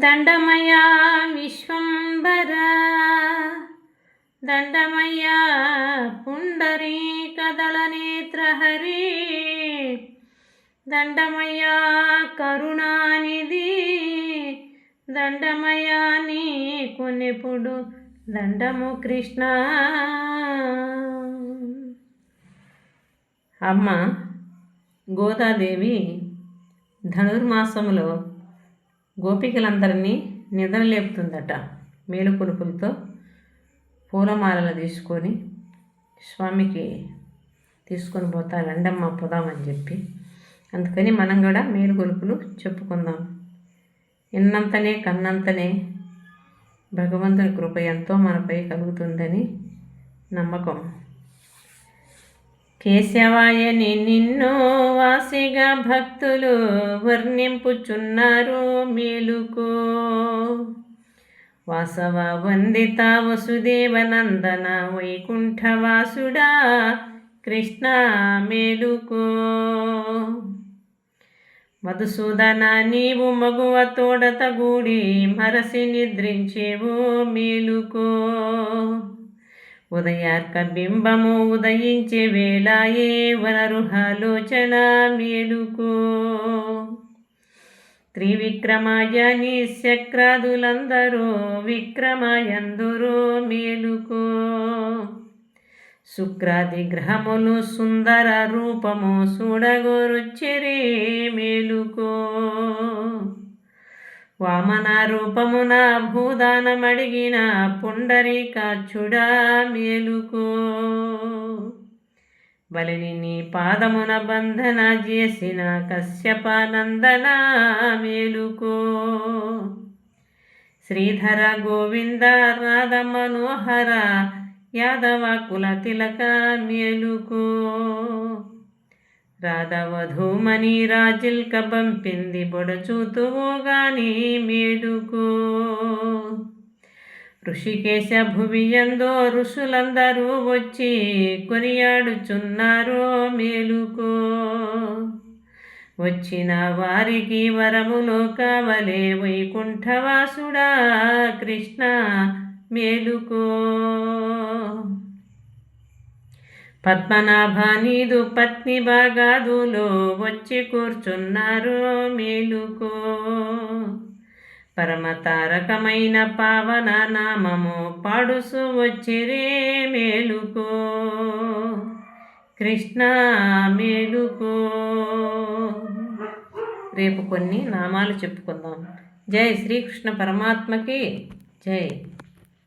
దండమయ్యా విశ్వంబర, దండమయ్యా పుండరీకదళనేత్రహరి, దండమయ్యా కరుణానిధి, దండమయ్యా నీకు నిపుడు దండము కృష్ణ. అమ్మ గోదాదేవి ధనుర్మాసములో గోపికలందరినీ నిద్రలేపుతుందట. మేలుకొలుపులతో పూలమాలలు తీసుకొని స్వామికి తీసుకొని పోతా, రండమ్మ పోదామని చెప్పి. అందుకని మనం కూడా మేలుకొలుపులు చెప్పుకుందాం. ఇన్నంతనే కన్నంతనే భగవంతుని కృప ఎంతో మనపై కలుగుతుందని నమ్మకం. కేశవాయని నిన్ను వాసిగా భక్తులు వర్ణింపుచున్నారు మేలుకో. వాసవ వందిత వసుదేవనందన వైకుంఠవాసుడా కృష్ణ మేలుకో. మధుసూదన నీవు మగువ తోడత గూడి మరసి నిద్రించేవో మేలుకో. ఉదయార్క బింబము ఉదయించే వేళాయే వనరుహాలోచన మేలుకో. త్రివిక్రమాయ నీ శక్రాదులందరూ విక్రమాయందురో మేలుకో. శుక్రాది గ్రహములు సుందర రూపము చూడగోరుచ్చిరే మేలుకో. వామన రూపమున భూదానమడిగిన పుండరీకాక్షుడా మేలుకో. బలిని నీ పాదమున బంధన చేసిన కశ్యపానందన మేలుకో. శ్రీధర గోవింద రాధ మనోహర యాదవ కుల తిలక మేలుకో. రాధవధూమని రాజిల్క పంపింది బొడచూతువు గాని మేలుకో. ఋషికేశ భువియందో ఋషులందరూ వచ్చి కొనియాడుచున్నారో మేలుకో. వచ్చిన వారికి వరములో కావలే వైకుంఠవాసుడా కృష్ణ మేలుకో. పద్మనాభ నీదు పత్ని బాగాదులో వచ్చి కూర్చున్నారు మేలుకో. పరమతారకమైన పావన నామము పాడుసు వచ్చిరే మేలుకో. కృష్ణ మేలుకో. రేపు కొన్ని నామాలు చెప్పుకుందాం. జై శ్రీకృష్ణ పరమాత్మకి జై.